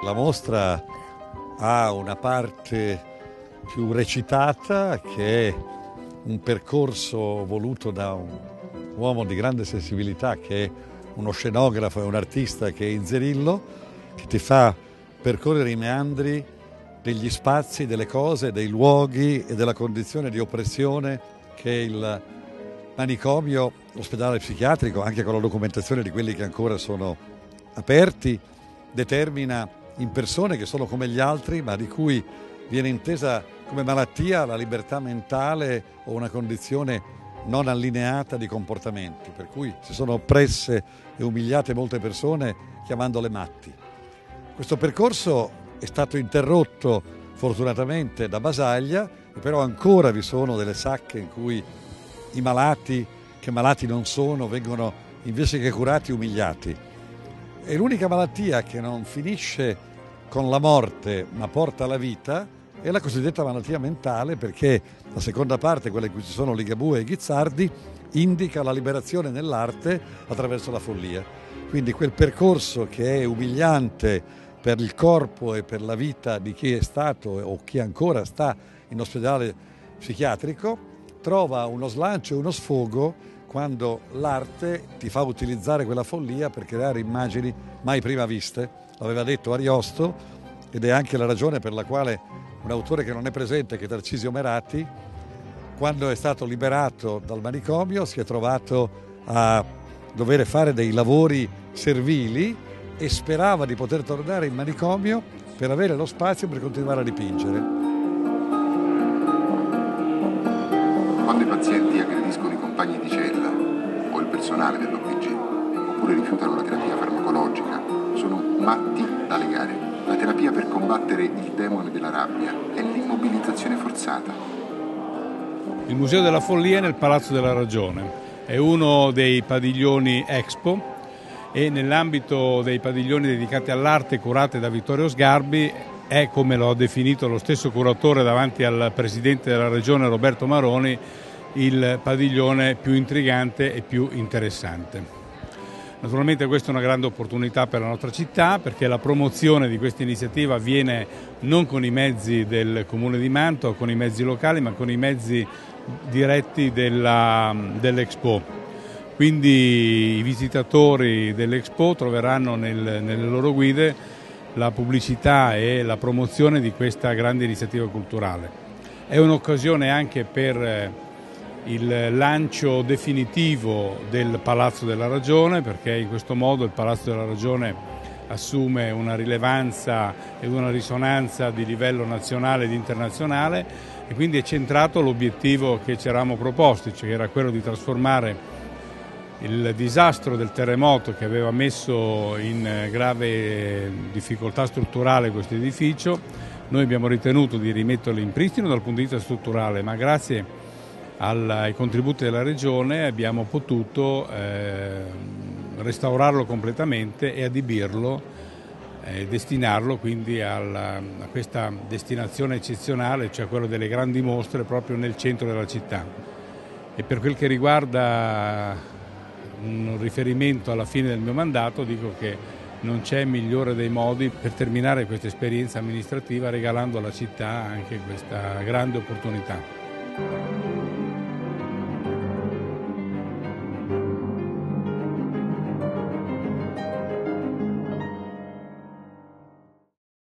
La mostra ha una parte più recitata che è un percorso voluto da un uomo di grande sensibilità che è uno scenografo e un artista che è Inzerillo, che ti fa percorrere i meandri degli spazi, delle cose, dei luoghi e della condizione di oppressione che il manicomio, l'ospedale psichiatrico, anche con la documentazione di quelli che ancora sono aperti, determina in persone che sono come gli altri, ma di cui viene intesa come malattia la libertà mentale o una condizione non allineata di comportamenti, per cui si sono oppresse e umiliate molte persone chiamandole matti. Questo percorso è stato interrotto fortunatamente da Basaglia, però ancora vi sono delle sacche in cui i malati, che malati non sono, vengono invece che curati umiliati. E l'unica malattia che non finisce con la morte ma porta alla vita è la cosiddetta malattia mentale, perché la seconda parte, quella in cui ci sono Ligabue e Guizzardi, indica la liberazione nell'arte attraverso la follia. Quindi quel percorso che è umiliante per il corpo e per la vita di chi è stato o chi ancora sta in ospedale psichiatrico trova uno slancio e uno sfogo quando l'arte ti fa utilizzare quella follia per creare immagini mai prima viste. L'aveva detto Ariosto ed è anche la ragione per la quale un autore che non è presente, che è Tarcisio Merati, quando è stato liberato dal manicomio si è trovato a dover fare dei lavori servili e sperava di poter tornare in manicomio per avere lo spazio per continuare a dipingere. Quando i pazienti aggrediscono i compagni di cella o il personale dell'OPG, oppure rifiutano la terapia farmacologica, sono matti da legare. La terapia per combattere il demone della rabbia è l'immobilizzazione forzata. Il Museo della Follia è nel Palazzo della Ragione, è uno dei padiglioni Expo e nell'ambito dei padiglioni dedicati all'arte curate da Vittorio Sgarbi è, come lo ha definito lo stesso curatore davanti al Presidente della Regione Roberto Maroni, il padiglione più intrigante e più interessante. Naturalmente questa è una grande opportunità per la nostra città, perché la promozione di questa iniziativa avviene non con i mezzi del Comune di Mantova, con i mezzi locali, ma con i mezzi diretti dell'Expo. Quindi i visitatori dell'Expo troveranno nelle loro guide la pubblicità e la promozione di questa grande iniziativa culturale. È un'occasione anche per il lancio definitivo del Palazzo della Ragione, perché in questo modo il Palazzo della Ragione assume una rilevanza e una risonanza di livello nazionale ed internazionale e quindi è centrato l'obiettivo che ci eravamo proposti, cioè era quello di trasformare il disastro del terremoto che aveva messo in grave difficoltà strutturale questo edificio. Noi abbiamo ritenuto di rimetterlo in pristino dal punto di vista strutturale, ma grazie ai contributi della Regione abbiamo potuto restaurarlo completamente e adibirlo, destinarlo quindi a questa destinazione eccezionale, cioè quello delle grandi mostre proprio nel centro della città. E per quel che riguarda un riferimento alla fine del mio mandato, dico che non c'è migliore dei modi per terminare questa esperienza amministrativa regalando alla città anche questa grande opportunità.